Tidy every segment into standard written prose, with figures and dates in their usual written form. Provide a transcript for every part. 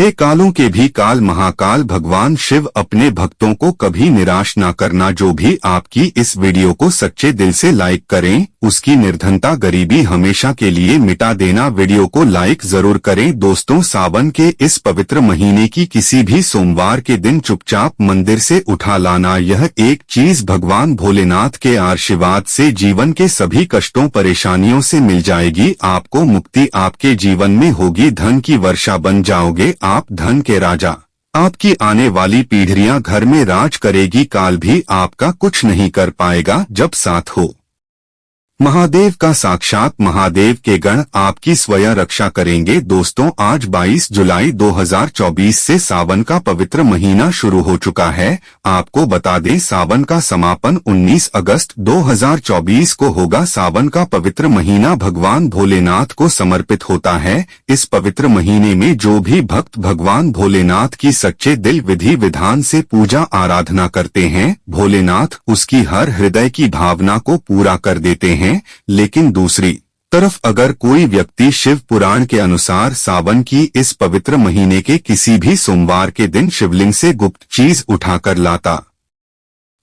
हे कालों के भी काल महाकाल भगवान शिव अपने भक्तों को कभी निराश ना करना। जो भी आपकी इस वीडियो को सच्चे दिल से लाइक करें उसकी निर्धनता गरीबी हमेशा के लिए मिटा देना। वीडियो को लाइक जरूर करें। दोस्तों, सावन के इस पवित्र महीने की किसी भी सोमवार के दिन चुपचाप मंदिर से उठा लाना यह एक चीज भगवान भोलेनाथ के आशीर्वाद से जीवन के सभी कष्टों परेशानियों से मिल जाएगी। आपको मुक्ति आपके जीवन में होगी। धन की वर्षा बन जाओगे आप धन के राजा। आपकी आने वाली पीढ़ियां घर में राज करेगी। काल भी आपका कुछ नहीं कर पाएगा जब साथ हो महादेव का। साक्षात महादेव के गण आपकी स्वयं रक्षा करेंगे। दोस्तों, आज 22 जुलाई 2024 से सावन का पवित्र महीना शुरू हो चुका है। आपको बता दें, सावन का समापन 19 अगस्त 2024 को होगा। सावन का पवित्र महीना भगवान भोलेनाथ को समर्पित होता है। इस पवित्र महीने में जो भी भक्त भगवान भोलेनाथ की सच्चे दिल विधि विधान से पूजा आराधना करते हैं, भोलेनाथ उसकी हर हृदय की भावना को पूरा कर देते हैं। लेकिन दूसरी तरफ अगर कोई व्यक्ति शिव पुराण के अनुसार सावन की इस पवित्र महीने के किसी भी सोमवार के दिन शिवलिंग से गुप्त चीज उठाकर लाता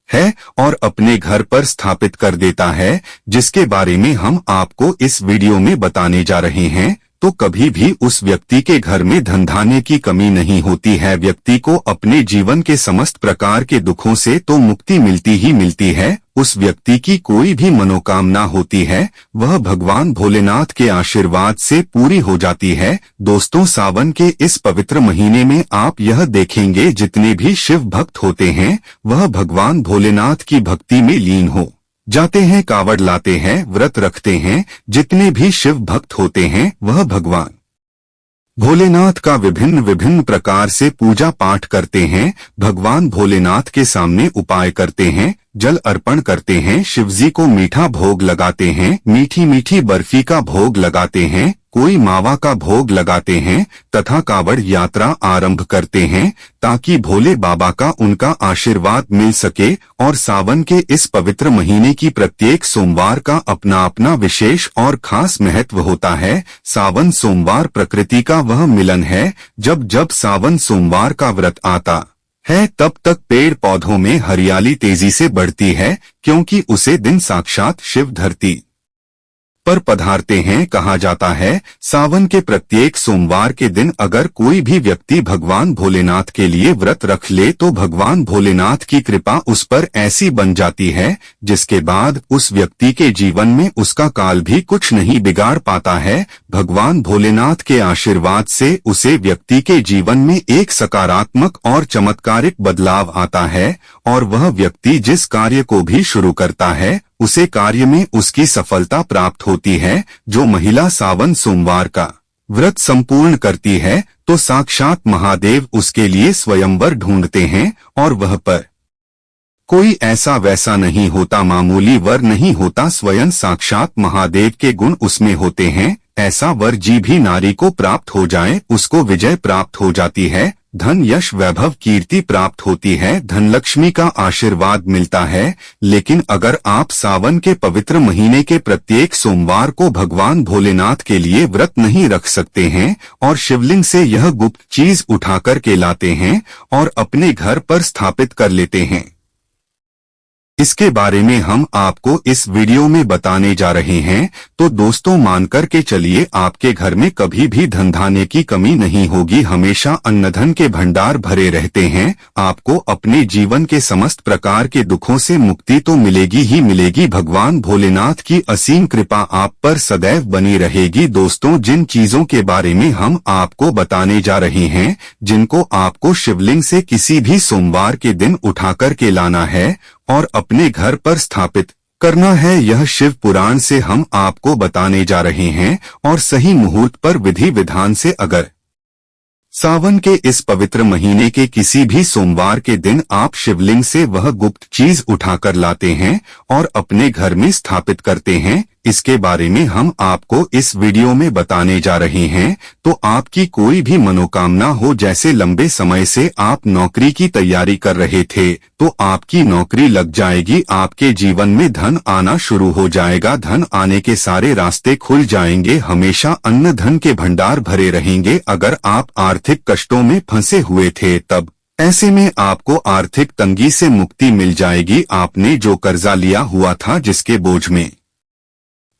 है और अपने घर पर स्थापित कर देता है, जिसके बारे में हम आपको इस वीडियो में बताने जा रहे हैं, तो कभी भी उस व्यक्ति के घर में धन धान्य की कमी नहीं होती है। व्यक्ति को अपने जीवन के समस्त प्रकार के दुखों से तो मुक्ति मिलती ही मिलती है। उस व्यक्ति की कोई भी मनोकामना होती है वह भगवान भोलेनाथ के आशीर्वाद से पूरी हो जाती है। दोस्तों, सावन के इस पवित्र महीने में आप यह देखेंगे जितने भी शिव भक्त होते हैं वह भगवान भोलेनाथ की भक्ति में लीन हो जाते हैं, कावड़ लाते हैं, व्रत रखते हैं। जितने भी शिव भक्त होते हैं वह भगवान भोलेनाथ का विभिन्न विभिन्न प्रकार से पूजा पाठ करते हैं। भगवान भोलेनाथ के सामने उपाय करते हैं, जल अर्पण करते हैं, शिवजी को मीठा भोग लगाते हैं, मीठी मीठी बर्फी का भोग लगाते हैं, कोई मावा का भोग लगाते हैं तथा कावड़ यात्रा आरंभ करते हैं ताकि भोले बाबा का उनका आशीर्वाद मिल सके। और सावन के इस पवित्र महीने की प्रत्येक सोमवार का अपना अपना विशेष और खास महत्व होता है। सावन सोमवार प्रकृति का वह मिलन है। जब जब सावन सोमवार का व्रत आता है तब तक पेड़ पौधों में हरियाली तेजी से बढ़ती है, क्योंकि उसे दिन साक्षात शिव धरती पर पधारते हैं। कहा जाता है सावन के प्रत्येक सोमवार के दिन अगर कोई भी व्यक्ति भगवान भोलेनाथ के लिए व्रत रख ले तो भगवान भोलेनाथ की कृपा उस पर ऐसी बन जाती है जिसके बाद उस व्यक्ति के जीवन में उसका काल भी कुछ नहीं बिगाड़ पाता है। भगवान भोलेनाथ के आशीर्वाद से उसे व्यक्ति के जीवन में एक सकारात्मक और चमत्कारिक बदलाव आता है और वह व्यक्ति जिस कार्य को भी शुरू करता है उसे कार्य में उसकी सफलता प्राप्त होती है। जो महिला सावन सोमवार का व्रत संपूर्ण करती है तो साक्षात महादेव उसके लिए स्वयंवर ढूंढते हैं और वह पर कोई ऐसा वैसा नहीं होता, मामूली वर नहीं होता, स्वयं साक्षात महादेव के गुण उसमें होते हैं। ऐसा वर जी भी नारी को प्राप्त हो जाए उसको विजय प्राप्त हो जाती है, धन यश वैभव कीर्ति प्राप्त होती है, धनलक्ष्मी का आशीर्वाद मिलता है। लेकिन अगर आप सावन के पवित्र महीने के प्रत्येक सोमवार को भगवान भोलेनाथ के लिए व्रत नहीं रख सकते हैं और शिवलिंग से यह गुप्त चीज उठाकर के लाते हैं और अपने घर पर स्थापित कर लेते हैं, इसके बारे में हम आपको इस वीडियो में बताने जा रहे हैं। तो दोस्तों, मानकर के चलिए आपके घर में कभी भी धन धान्य की कमी नहीं होगी, हमेशा अन्न धन के भंडार भरे रहते हैं। आपको अपने जीवन के समस्त प्रकार के दुखों से मुक्ति तो मिलेगी ही मिलेगी। भगवान भोलेनाथ की असीम कृपा आप पर सदैव बनी रहेगी। दोस्तों, जिन चीजों के बारे में हम आपको बताने जा रहे हैं, जिनको आपको शिवलिंग से किसी भी सोमवार के दिन उठाकर के लाना है और अपने घर पर स्थापित करना है, यह शिव पुराण से हम आपको बताने जा रहे हैं। और सही मुहूर्त पर विधि विधान से अगर सावन के इस पवित्र महीने के किसी भी सोमवार के दिन आप शिवलिंग से वह गुप्त चीज उठाकर लाते हैं और अपने घर में स्थापित करते हैं, इसके बारे में हम आपको इस वीडियो में बताने जा रहे हैं। तो आपकी कोई भी मनोकामना हो, जैसे लंबे समय से आप नौकरी की तैयारी कर रहे थे, तो आपकी नौकरी लग जाएगी। आपके जीवन में धन आना शुरू हो जाएगा, धन आने के सारे रास्ते खुल जाएंगे। हमेशा अन्न धन के भंडार भरे रहेंगे। अगर आप आर्थिक कष्टों में फंसे हुए थे, तब ऐसे में आपको आर्थिक तंगी से मुक्ति मिल जाएगी। आपने जो कर्जा लिया हुआ था, जिसके बोझ में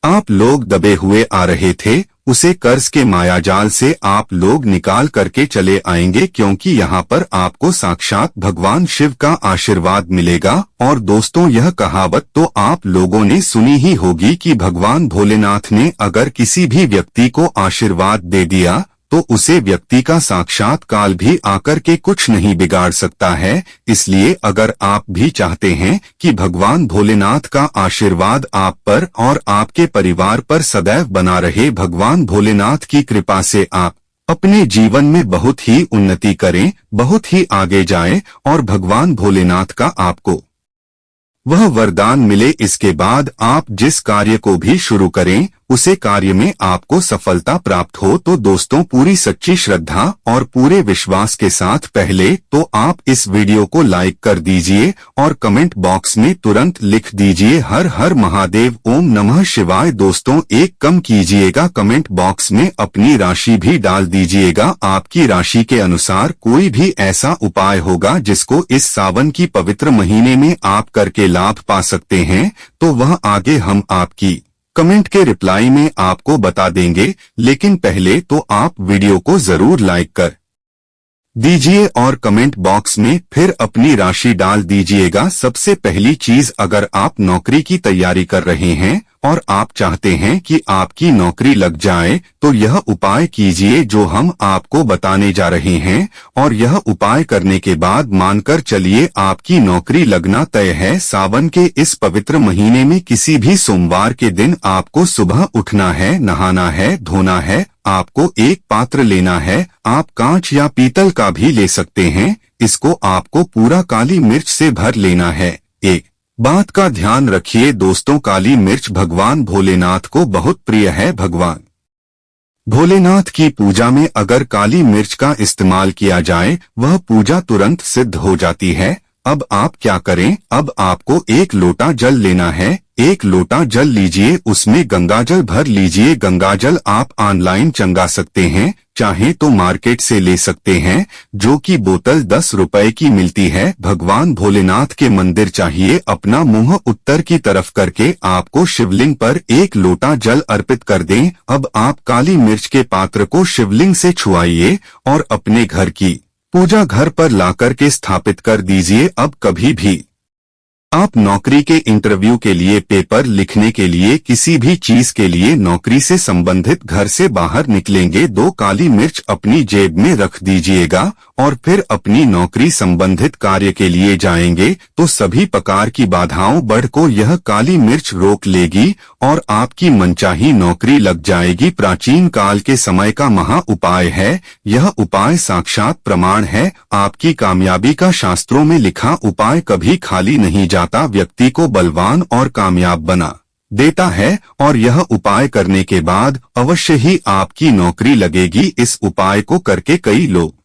आप लोग दबे हुए आ रहे थे, उसे कर्ज के मायाजाल से आप लोग निकाल करके चले आएंगे, क्योंकि यहाँ पर आपको साक्षात भगवान शिव का आशीर्वाद मिलेगा। और दोस्तों, यह कहावत तो आप लोगों ने सुनी ही होगी कि भगवान भोलेनाथ ने अगर किसी भी व्यक्ति को आशीर्वाद दे दिया, तो उसे व्यक्ति का साक्षात काल भी आकर के कुछ नहीं बिगाड़ सकता है। इसलिए अगर आप भी चाहते हैं कि भगवान भोलेनाथ का आशीर्वाद आप पर और आपके परिवार पर सदैव बना रहे, भगवान भोलेनाथ की कृपा से आप अपने जीवन में बहुत ही उन्नति करें, बहुत ही आगे जाएं और भगवान भोलेनाथ का आपको वह वरदान मिले, इसके बाद आप जिस कार्य को भी शुरू करें, उसे कार्य में आपको सफलता प्राप्त हो। तो दोस्तों, पूरी सच्ची श्रद्धा और पूरे विश्वास के साथ पहले तो आप इस वीडियो को लाइक कर दीजिए और कमेंट बॉक्स में तुरंत लिख दीजिए हर हर महादेव, ओम नमः शिवाय। दोस्तों, एक कम कीजिएगा, कमेंट बॉक्स में अपनी राशि भी डाल दीजिएगा। आपकी राशि के अनुसार कोई भी ऐसा उपाय होगा जिसको इस सावन की पवित्र महीने में आप करके लाभ पा सकते हैं, तो वह आगे हम आपकी कमेंट के रिप्लाई में आपको बता देंगे। लेकिन पहले तो आप वीडियो को जरूर लाइक कर दीजिए और कमेंट बॉक्स में फिर अपनी राशि डाल दीजिएगा। सबसे पहली चीज, अगर आप नौकरी की तैयारी कर रहे हैं और आप चाहते हैं कि आपकी नौकरी लग जाए, तो यह उपाय कीजिए जो हम आपको बताने जा रहे हैं। और यह उपाय करने के बाद मानकर चलिए आपकी नौकरी लगना तय है। सावन के इस पवित्र महीने में किसी भी सोमवार के दिन आपको सुबह उठना है, नहाना है, धोना है। आपको एक पात्र लेना है, आप कांच या पीतल का भी ले सकते हैं। इसको आपको पूरा काली मिर्च से भर लेना है। एक बात का ध्यान रखिए दोस्तों, काली मिर्च भगवान भोलेनाथ को बहुत प्रिय है। भगवान भोलेनाथ की पूजा में अगर काली मिर्च का इस्तेमाल किया जाए, वह पूजा तुरंत सिद्ध हो जाती है। अब आप क्या करें, अब आपको एक लोटा जल लेना है। एक लोटा जल लीजिए, उसमें गंगाजल भर लीजिए। गंगाजल आप ऑनलाइन मंगा सकते हैं, चाहे तो मार्केट से ले सकते हैं, जो कि बोतल 10 रुपए की मिलती है। भगवान भोलेनाथ के मंदिर चाहिए। अपना मुंह उत्तर की तरफ करके आपको शिवलिंग पर एक लोटा जल अर्पित कर दें। अब आप काली मिर्च के पात्र को शिवलिंग से छुआइए और अपने घर की पूजा घर पर लाकर के स्थापित कर दीजिए। अब कभी भी आप नौकरी के इंटरव्यू के लिए, पेपर लिखने के लिए, किसी भी चीज के लिए नौकरी से संबंधित घर से बाहर निकलेंगे, 2 काली मिर्च अपनी जेब में रख दीजिएगा और फिर अपनी नौकरी संबंधित कार्य के लिए जाएंगे, तो सभी प्रकार की बाधाओं बढ़ को यह काली मिर्च रोक लेगी और आपकी मनचाही नौकरी लग जाएगी। प्राचीन काल के समय का महा उपाय है। यह उपाय साक्षात प्रमाण है आपकी कामयाबी का। शास्त्रों में लिखा उपाय कभी खाली नहीं जाता, व्यक्ति को बलवान और कामयाब बना देता है। और यह उपाय करने के बाद अवश्य ही आपकी नौकरी लगेगी। इस उपाय को करके कई लोग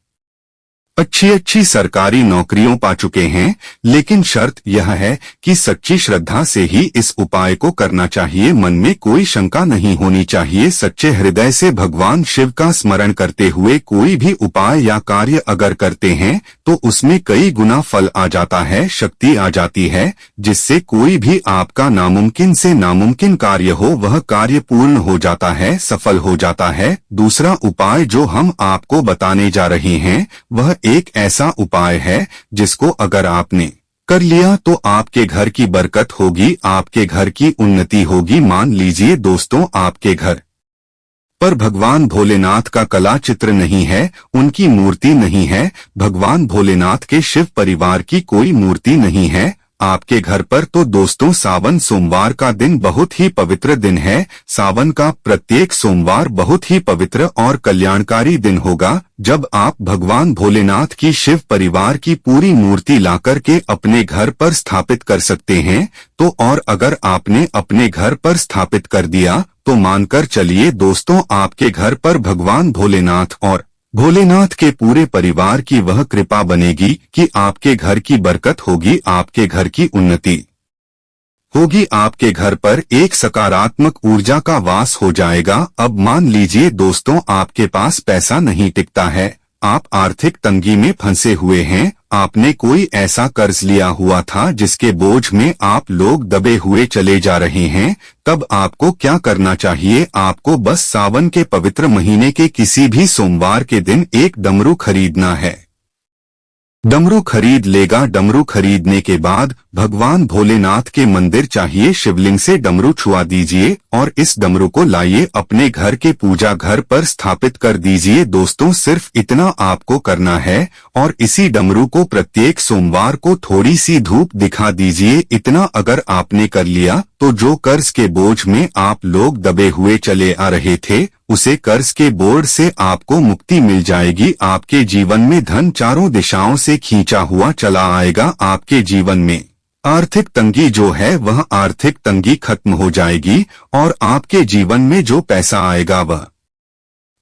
अच्छी सरकारी नौकरियों पा चुके हैं, लेकिन शर्त यह है कि सच्ची श्रद्धा से ही इस उपाय को करना चाहिए। मन में कोई शंका नहीं होनी चाहिए। सच्चे हृदय से भगवान शिव का स्मरण करते हुए कोई भी उपाय या कार्य अगर करते हैं, तो उसमें कई गुना फल आ जाता है, शक्ति आ जाती है, जिससे कोई भी आपका नामुमकिन से नामुमकिन कार्य हो, वह कार्य पूर्ण हो जाता है, सफल हो जाता है। दूसरा उपाय जो हम आपको बताने जा रहे हैं, वह एक ऐसा उपाय है जिसको अगर आपने कर लिया तो आपके घर की बरकत होगी, आपके घर की उन्नति होगी। मान लीजिए दोस्तों, आपके घर पर भगवान भोलेनाथ का कला चित्र नहीं है, उनकी मूर्ति नहीं है, भगवान भोलेनाथ के शिव परिवार की कोई मूर्ति नहीं है। आपके घर पर। तो दोस्तों, सावन सोमवार का दिन बहुत ही पवित्र दिन है। सावन का प्रत्येक सोमवार बहुत ही पवित्र और कल्याणकारी दिन होगा, जब आप भगवान भोलेनाथ की शिव परिवार की पूरी मूर्ति लाकर के अपने घर पर स्थापित कर सकते हैं। तो और अगर आपने अपने घर पर स्थापित कर दिया तो मानकर चलिए दोस्तों, आपके घर पर भगवान भोलेनाथ और भोलेनाथ के पूरे परिवार की वह कृपा बनेगी कि आपके घर की बरकत होगी, आपके घर की उन्नति होगी, आपके घर पर एक सकारात्मक ऊर्जा का वास हो जाएगा। अब मान लीजिए दोस्तों, आपके पास पैसा नहीं टिकता है, आप आर्थिक तंगी में फंसे हुए हैं, आपने कोई ऐसा कर्ज लिया हुआ था जिसके बोझ में आप लोग दबे हुए चले जा रहे हैं। तब आपको क्या करना चाहिए? आपको बस सावन के पवित्र महीने के किसी भी सोमवार के दिन एक डमरू खरीदना है। डमरू खरीद लेगा। डमरू खरीदने के बाद भगवान भोलेनाथ के मंदिर चाहिए, शिवलिंग से डमरू छुआ दीजिए और इस डमरू को लाइए अपने घर के पूजा घर पर स्थापित कर दीजिए। दोस्तों, सिर्फ इतना आपको करना है और इसी डमरू को प्रत्येक सोमवार को थोड़ी सी धूप दिखा दीजिए। इतना अगर आपने कर लिया तो जो कर्ज के बोझ में आप लोग दबे हुए चले आ रहे थे, उसे कर्ज के बोझ से आपको मुक्ति मिल जाएगी। आपके जीवन में धन चारों दिशाओं से खींचा हुआ चला आएगा। आपके जीवन में आर्थिक तंगी जो है वह आर्थिक तंगी खत्म हो जाएगी और आपके जीवन में जो पैसा आएगा वह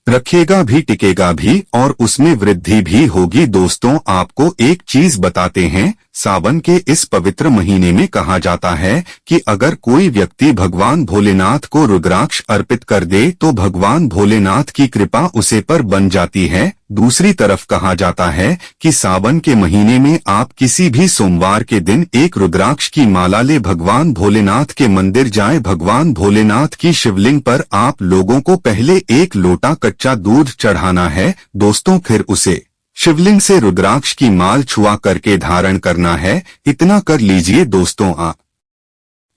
रखेगा भी, टिकेगा भी और उसमें वृद्धि भी होगी। दोस्तों, आपको एक चीज बताते हैं, सावन के इस पवित्र महीने में कहा जाता है कि अगर कोई व्यक्ति भगवान भोलेनाथ को रुद्राक्ष अर्पित कर दे तो भगवान भोलेनाथ की कृपा उसे पर बन जाती है। दूसरी तरफ कहा जाता है कि सावन के महीने में आप किसी भी सोमवार के दिन एक रुद्राक्ष की माला ले भगवान भोलेनाथ के मंदिर जाएं। भगवान भोलेनाथ की शिवलिंग पर आप लोगों को पहले एक लोटा कच्चा दूध चढ़ाना है दोस्तों, फिर उसे शिवलिंग से रुद्राक्ष की माल छुआ करके धारण करना है। इतना कर लीजिए दोस्तों, आप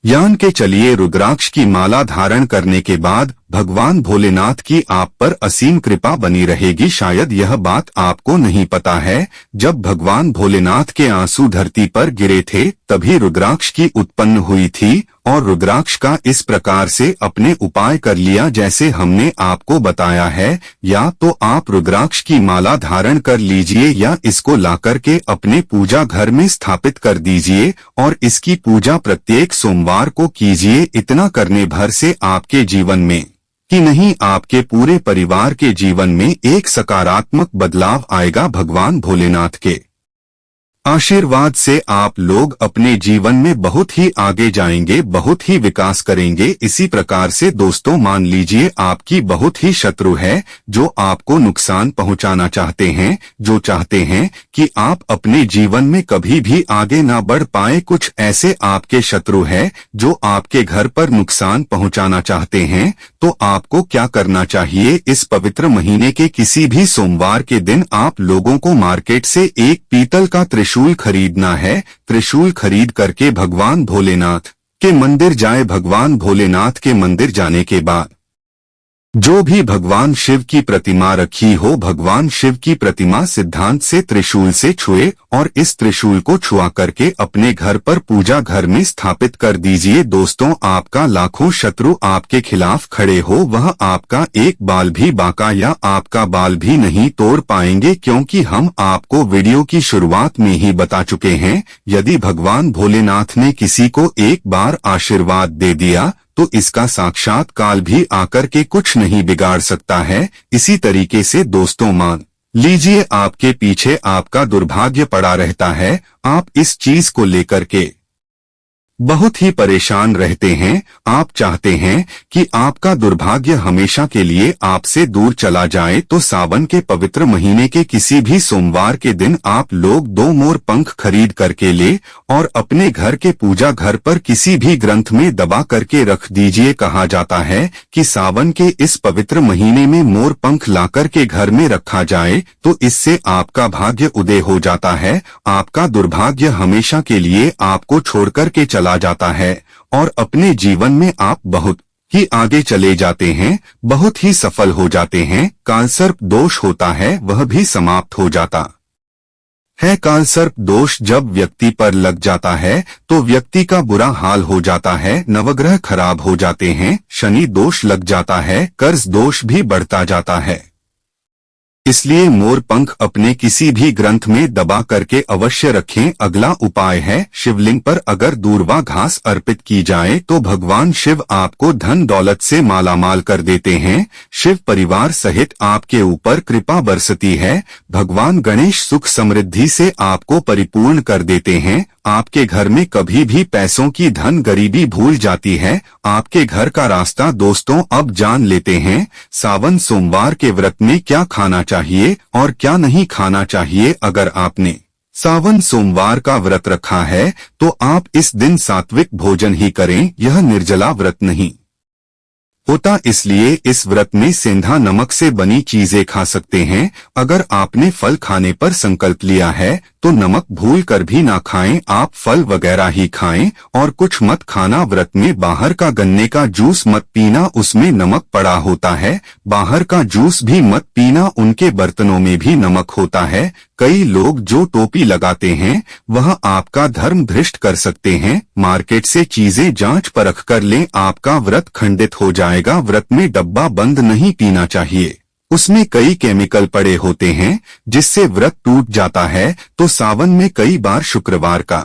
जान के चलिए रुद्राक्ष की माला धारण करने के बाद भगवान भोलेनाथ की आप पर असीम कृपा बनी रहेगी। शायद यह बात आपको नहीं पता है, जब भगवान भोलेनाथ के आंसू धरती पर गिरे थे तभी रुद्राक्ष की उत्पन्न हुई थी और रुद्राक्ष का इस प्रकार से अपने उपाय कर लिया जैसे हमने आपको बताया है। या तो आप रुद्राक्ष की माला धारण कर लीजिए या इसको लाकर के अपने पूजा घर में स्थापित कर दीजिए और इसकी पूजा प्रत्येक सोमवार को कीजिए। इतना करने भर से आपके जीवन में कि नहीं, आपके पूरे परिवार के जीवन में एक सकारात्मक बदलाव आएगा। भगवान भोलेनाथ के आशीर्वाद से आप लोग अपने जीवन में बहुत ही आगे जाएंगे, बहुत ही विकास करेंगे। इसी प्रकार से दोस्तों, मान लीजिए आपकी बहुत ही शत्रु है जो आपको नुकसान पहुंचाना चाहते हैं, जो चाहते हैं कि आप अपने जीवन में कभी भी आगे ना बढ़ पाए। कुछ ऐसे आपके शत्रु हैं जो आपके घर पर नुकसान पहुंचाना चाहते हैं। तो आपको क्या करना चाहिए? इस पवित्र महीने के किसी भी सोमवार के दिन आप लोगों को मार्केट से एक पीतल का त्रिशूल खरीदना है। त्रिशूल खरीद करके भगवान भोलेनाथ के मंदिर जाए। भगवान भोलेनाथ के मंदिर जाने के बाद जो भी भगवान शिव की प्रतिमा रखी हो, भगवान शिव की प्रतिमा सिद्धांत से त्रिशूल से छुए और इस त्रिशूल को छुआ करके अपने घर पर पूजा घर में स्थापित कर दीजिए। दोस्तों, आपका लाखों शत्रु आपके खिलाफ खड़े हो, वह आपका एक बाल भी बांका या आपका बाल भी नहीं तोड़ पाएंगे, क्योंकि हम आपको वीडियो की शुरुआत में ही बता चुके हैं, यदि भगवान भोलेनाथ ने किसी को एक बार आशीर्वाद दे दिया तो इसका साक्षात काल भी आकर के कुछ नहीं बिगाड़ सकता है। इसी तरीके से दोस्तों, मान लीजिए आपके पीछे आपका दुर्भाग्य पड़ा रहता है, आप इस चीज को लेकर के बहुत ही परेशान रहते हैं, आप चाहते हैं कि आपका दुर्भाग्य हमेशा के लिए आपसे दूर चला जाए, तो सावन के पवित्र महीने के किसी भी सोमवार के दिन आप लोग 2 मोर पंख खरीद करके ले और अपने घर के पूजा घर पर किसी भी ग्रंथ में दबा करके रख दीजिए। कहा जाता है कि सावन के इस पवित्र महीने में मोर पंख ला करके घर में रखा जाए तो इससे आपका भाग्य उदय हो जाता है, आपका दुर्भाग्य हमेशा के लिए आपको छोड़ करके चला जाता है और अपने जीवन में आप बहुत ही आगे चले जाते हैं, बहुत ही सफल हो जाते हैं। कालसर्प दोष होता है वह भी समाप्त हो जाता है कालसर्प दोष जब व्यक्ति पर लग जाता है तो व्यक्ति का बुरा हाल हो जाता है, नवग्रह खराब हो जाते हैं, शनि दोष लग जाता है, कर्ज दोष भी बढ़ता जाता है। इसलिए मोर पंख अपने किसी भी ग्रंथ में दबा करके अवश्य रखें। अगला उपाय है, शिवलिंग पर अगर दूर्वा घास अर्पित की जाए तो भगवान शिव आपको धन दौलत से मालामाल कर देते हैं। शिव परिवार सहित आपके ऊपर कृपा बरसती है। भगवान गणेश सुख समृद्धि से आपको परिपूर्ण कर देते हैं। आपके घर में कभी भी पैसों की धन गरीबी भूल जाती है। आपके घर का रास्ता दोस्तों अब जान लेते हैं। सावन सोमवार के व्रत में क्या खाना चाहिए और क्या नहीं खाना चाहिए। अगर आपने सावन सोमवार का व्रत रखा है तो आप इस दिन सात्विक भोजन ही करें। यह निर्जला व्रत नहीं होता, इसलिए इस व्रत में सेंधा नमक से बनी चीजें खा सकते हैं। अगर आपने फल खाने पर संकल्प लिया है तो नमक भूल कर भी ना खाएं। आप फल वगैरह ही खाएं और कुछ मत खाना। व्रत में बाहर का गन्ने का जूस मत पीना, उसमें नमक पड़ा होता है। बाहर का जूस भी मत पीना, उनके बर्तनों में भी नमक होता है। कई लोग जो टोपी लगाते हैं वह आपका धर्म भ्रष्ट कर सकते हैं। मार्केट से चीजें जांच परख कर लें, आपका व्रत खंडित हो जाएगा। व्रत में डब्बा बंद नहीं पीना चाहिए, उसमें कई केमिकल पड़े होते हैं जिससे व्रत टूट जाता है। तो सावन में कई बार शुक्रवार का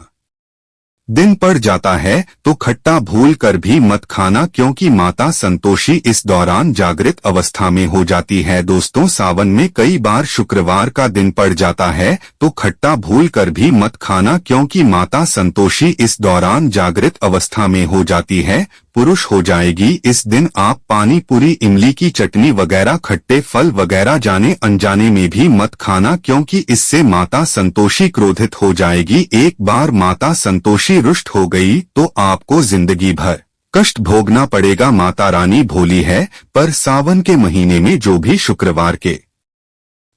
दिन पड़ जाता है तो खट्टा भूल कर भी मत खाना, क्योंकि माता संतोषी इस दौरान जागृत अवस्था में हो जाती है। दोस्तों, सावन में कई बार शुक्रवार का दिन पड़ जाता है तो खट्टा भूल कर भी मत खाना, क्योंकि माता संतोषी इस दौरान जागृत अवस्था में हो जाती है, पुरुष हो जाएगी। इस दिन आप पानी पूरी, इमली की चटनी वगैरह, खट्टे फल वगैरह जाने अनजाने में भी मत खाना, क्योंकि इससे माता संतोषी क्रोधित हो जाएगी। एक बार माता संतोषी रुष्ट हो गई तो आपको जिंदगी भर कष्ट भोगना पड़ेगा। माता रानी भोली है, पर सावन के महीने में जो भी शुक्रवार के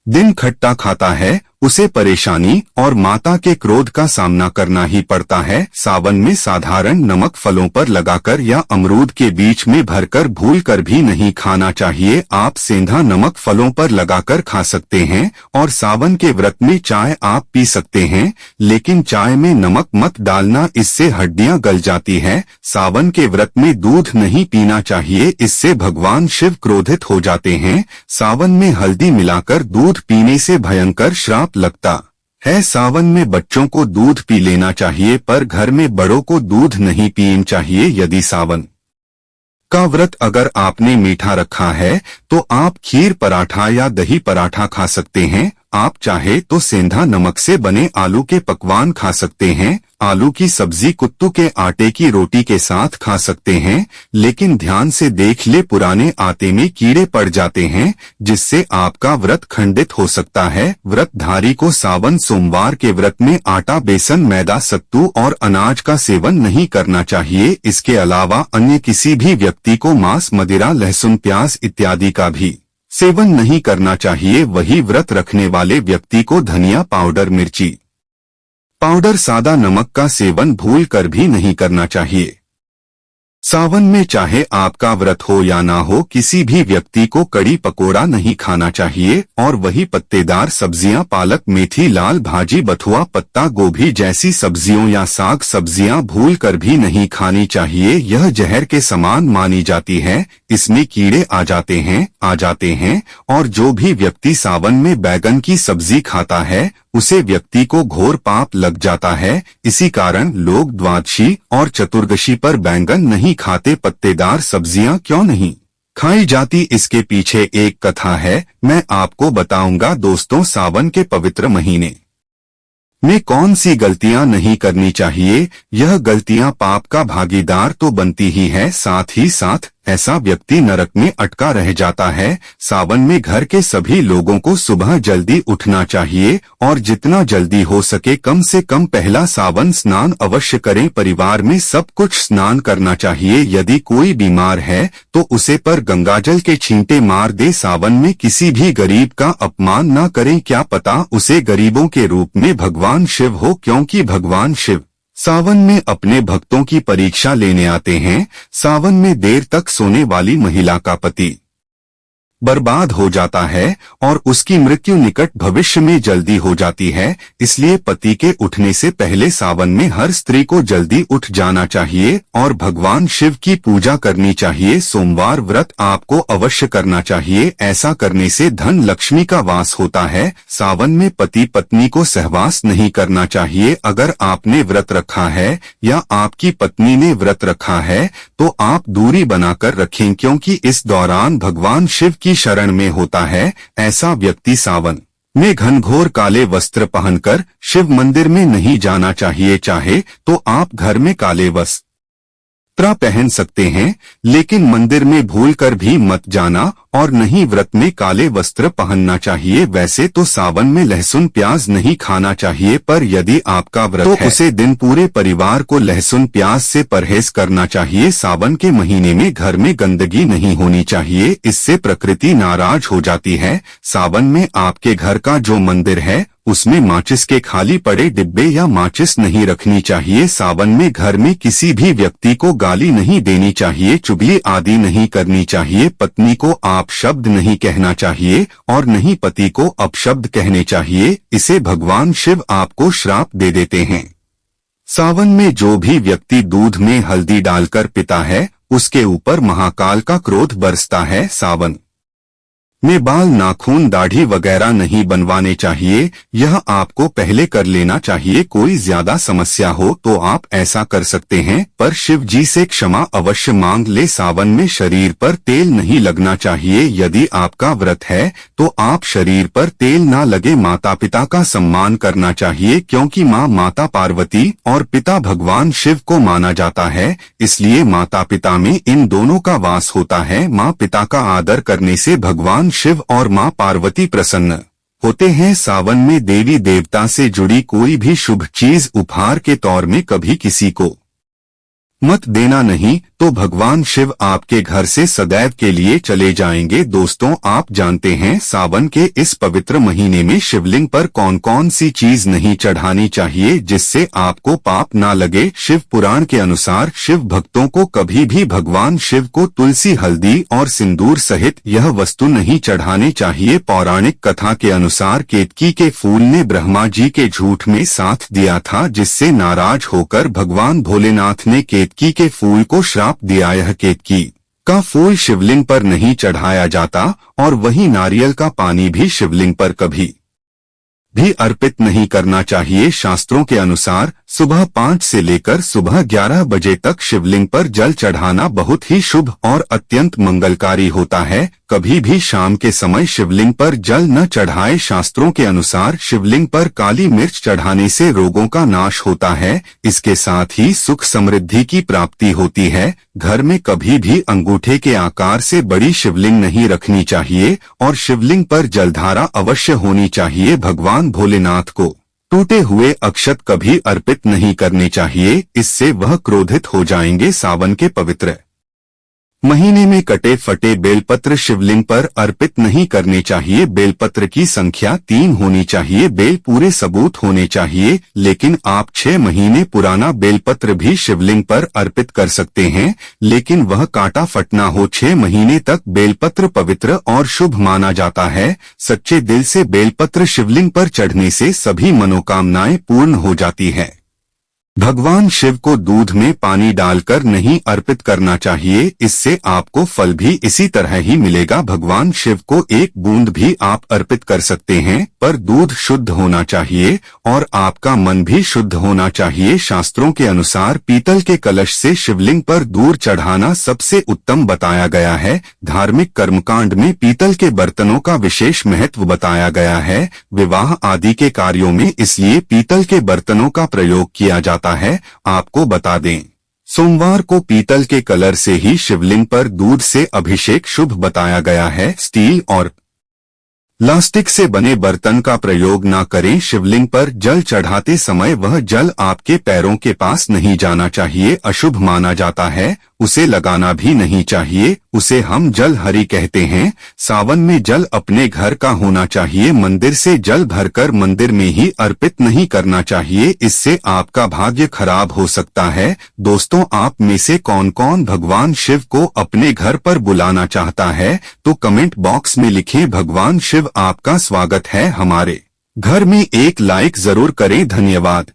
दिन खट्टा खाता है उसे परेशानी और माता के क्रोध का सामना करना ही पड़ता है। सावन में साधारण नमक फलों पर लगाकर या अमरूद के बीच में भरकर भूल कर भी नहीं खाना चाहिए। आप सेंधा नमक फलों पर लगाकर खा सकते हैं। और सावन के व्रत में चाय आप पी सकते हैं, लेकिन चाय में नमक मत डालना, इससे हड्डियां गल जाती है। सावन के व्रत में दूध नहीं पीना चाहिए, इससे भगवान शिव क्रोधित हो जाते हैं। सावन में हल्दी मिलाकर दूध पीने से भयंकर श्राप लगता है। सावन में बच्चों को दूध पी लेना चाहिए, पर घर में बड़ों को दूध नहीं पीना चाहिए। यदि सावन का व्रत अगर आपने मीठा रखा है तो आप खीर पराठा या दही पराठा खा सकते हैं। आप चाहे तो सेंधा नमक से बने आलू के पकवान खा सकते हैं। आलू की सब्जी, कुत्तू के आटे की रोटी के साथ खा सकते हैं, लेकिन ध्यान से देख ले, पुराने आटे में कीड़े पड़ जाते हैं जिससे आपका व्रत खंडित हो सकता है। व्रतधारी को सावन सोमवार के व्रत में आटा, बेसन, मैदा, सत्तू और अनाज का सेवन नहीं करना चाहिए। इसके अलावा अन्य किसी भी व्यक्ति को मांस, मदिरा, लहसुन, प्याज इत्यादि का भी सेवन नहीं करना चाहिए। वही व्रत रखने वाले व्यक्ति को धनिया पाउडर, मिर्ची पाउडर, सादा नमक का सेवन भूल कर भी नहीं करना चाहिए। सावन में चाहे आपका व्रत हो या ना हो, किसी भी व्यक्ति को कड़ी पकोड़ा नहीं खाना चाहिए। और वही पत्तेदार सब्जियां, पालक, मेथी, लाल भाजी, बथुआ, पत्ता गोभी जैसी सब्जियों या साग सब्जियां भूल कर भी नहीं खानी चाहिए। यह जहर के समान मानी जाती है, इसमें कीड़े आ जाते हैं। और जो भी व्यक्ति सावन में बैगन की सब्जी खाता है उसे व्यक्ति को घोर पाप लग जाता है। इसी कारण लोग द्वादशी और चतुर्दशी पर बैंगन नहीं खाते। पत्तेदार सब्जियां क्यों नहीं खाई जाती, इसके पीछे एक कथा है, मैं आपको बताऊंगा। दोस्तों, सावन के पवित्र महीने में कौन सी गलतियां नहीं करनी चाहिए। यह गलतियां पाप का भागीदार तो बनती ही है, साथ ही साथ ऐसा व्यक्ति नरक में अटका रह जाता है। सावन में घर के सभी लोगों को सुबह जल्दी उठना चाहिए और जितना जल्दी हो सके कम से कम पहला सावन स्नान अवश्य करें। परिवार में सब कुछ स्नान करना चाहिए। यदि कोई बीमार है तो उसे पर गंगाजल के छींटे मार दे। सावन में किसी भी गरीब का अपमान न करें, क्या पता उसे गरीबों के रूप में भगवान शिव हो, क्योंकि भगवान शिव सावन में अपने भक्तों की परीक्षा लेने आते हैं। सावन में देर तक सोने वाली महिला का पति बर्बाद हो जाता है और उसकी मृत्यु निकट भविष्य में जल्दी हो जाती है। इसलिए पति के उठने से पहले सावन में हर स्त्री को जल्दी उठ जाना चाहिए और भगवान शिव की पूजा करनी चाहिए। सोमवार व्रत आपको अवश्य करना चाहिए, ऐसा करने से धन लक्ष्मी का वास होता है। सावन में पति पत्नी को सहवास नहीं करना चाहिए। अगर आपने व्रत रखा है या आपकी पत्नी ने व्रत रखा है तो आप दूरी बनाकर रखें, क्योंकि इस दौरान भगवान शिव की शरण में होता है। ऐसा व्यक्ति सावन में घनघोर काले वस्त्र पहनकर शिव मंदिर में नहीं जाना चाहिए। चाहे तो आप घर में काले वस्त्र पहन सकते हैं, लेकिन मंदिर में भूलकर भी मत जाना और नहीं व्रत में काले वस्त्र पहनना चाहिए। वैसे तो सावन में लहसुन प्याज नहीं खाना चाहिए, पर यदि आपका व्रत है उसे दिन पूरे परिवार को लहसुन प्याज से परहेज करना चाहिए। सावन के महीने में घर में गंदगी नहीं होनी चाहिए, इससे प्रकृति नाराज हो जाती है। सावन में आपके घर का जो मंदिर है उसमें माचिस के खाली पड़े डिब्बे या माचिस नहीं रखनी चाहिए। सावन में घर में किसी भी व्यक्ति को गाली नहीं देनी चाहिए, चुगली आदि नहीं करनी चाहिए। पत्नी को आप शब्द नहीं कहना चाहिए और नहीं पति को अपशब्द कहने चाहिए, इसे भगवान शिव आपको श्राप दे देते हैं। सावन में जो भी व्यक्ति दूध में हल्दी डालकर पीता है उसके ऊपर महाकाल का क्रोध बरसता है। सावन में बाल, नाखून, दाढ़ी वगैरह नहीं बनवाने चाहिए, यह आपको पहले कर लेना चाहिए। कोई ज्यादा समस्या हो तो आप ऐसा कर सकते हैं, पर शिव जी से क्षमा अवश्य मांग ले। सावन में शरीर पर तेल नहीं लगना चाहिए। यदि आपका व्रत है तो आप शरीर पर तेल ना लगे। माता पिता का सम्मान करना चाहिए, क्योंकि माँ माता पार्वती और पिता भगवान शिव को माना जाता है, इसलिए माता पिता में इन दोनों का वास होता है। माँ पिता का आदर करने से भगवान शिव और माँ पार्वती प्रसन्न होते हैं। सावन में देवी देवता से जुड़ी कोई भी शुभ चीज उपहार के तौर में कभी किसी को मत देना, नहीं तो भगवान शिव आपके घर से सदैव के लिए चले जाएंगे। दोस्तों, आप जानते हैं सावन के इस पवित्र महीने में शिवलिंग पर कौन कौन सी चीज नहीं चढ़ानी चाहिए जिससे आपको पाप ना लगे। शिव पुराण के अनुसार शिव भक्तों को कभी भी भगवान शिव को तुलसी, हल्दी और सिंदूर सहित यह वस्तु नहीं चढ़ाने चाहिए। पौराणिक कथा के अनुसार केतकी के फूल ने ब्रह्मा जी के झूठ में साथ दिया था, जिससे नाराज होकर भगवान भोलेनाथ ने केतकी के फूल को श्राप दिया। यह केतकी का फूल शिवलिंग पर नहीं चढ़ाया जाता और वहीं नारियल का पानी भी शिवलिंग पर कभी भी अर्पित नहीं करना चाहिए। शास्त्रों के अनुसार सुबह 5 से लेकर सुबह 11 बजे तक शिवलिंग पर जल चढ़ाना बहुत ही शुभ और अत्यंत मंगलकारी होता है। कभी भी शाम के समय शिवलिंग पर जल न चढ़ाए। शास्त्रों के अनुसार शिवलिंग पर काली मिर्च चढ़ाने से रोगों का नाश होता है, इसके साथ ही सुख समृद्धि की प्राप्ति होती है। घर में कभी भी अंगूठे के आकार से बड़ी शिवलिंग नहीं रखनी चाहिए और शिवलिंग पर जलधारा अवश्य होनी चाहिए। भगवान भोलेनाथ को टूटे हुए अक्षत कभी अर्पित नहीं करने चाहिए, इससे वह क्रोधित हो जाएंगे। सावन के पवित्र महीने में कटे फटे बेलपत्र शिवलिंग पर अर्पित नहीं करने चाहिए। बेलपत्र की संख्या 3 होनी चाहिए। बेल पूरे सबूत होने चाहिए, लेकिन आप 6 महीने पुराना बेलपत्र भी शिवलिंग पर अर्पित कर सकते हैं, लेकिन वह काटा फटना हो। 6 महीने तक बेलपत्र पवित्र और शुभ माना जाता है। सच्चे दिल से बेलपत्र शिवलिंग पर चढ़ने से सभी मनोकामनाएं पूर्ण हो जाती है। भगवान शिव को दूध में पानी डालकर नहीं अर्पित करना चाहिए, इससे आपको फल भी इसी तरह ही मिलेगा। भगवान शिव को 1 बूंद भी आप अर्पित कर सकते हैं, पर दूध शुद्ध होना चाहिए और आपका मन भी शुद्ध होना चाहिए। शास्त्रों के अनुसार पीतल के कलश से शिवलिंग पर दूध चढ़ाना सबसे उत्तम बताया गया है। धार्मिक कर्मकांड में पीतल के बर्तनों का विशेष महत्व बताया गया है। विवाह आदि के कार्यों में इसलिए पीतल के बर्तनों का प्रयोग किया जाता है। आपको बता दें, सोमवार को पीतल के कलर से ही शिवलिंग पर दूध से अभिषेक शुभ बताया गया है। स्टील और प्लास्टिक से बने बर्तन का प्रयोग न करें। शिवलिंग पर जल चढ़ाते समय वह जल आपके पैरों के पास नहीं जाना चाहिए, अशुभ माना जाता है। उसे लगाना भी नहीं चाहिए। उसे हम जल हरि कहते हैं। सावन में जल अपने घर का होना चाहिए, मंदिर से जल भरकर मंदिर में ही अर्पित नहीं करना चाहिए, इससे आपका भाग्य खराब हो सकता है। दोस्तों, आप में से कौन कौन भगवान शिव को अपने घर पर बुलाना चाहता है, तो कमेंट बॉक्स में लिखें। भगवान शिव आपका स्वागत है हमारे घर में। एक लाइक जरूर करें। धन्यवाद।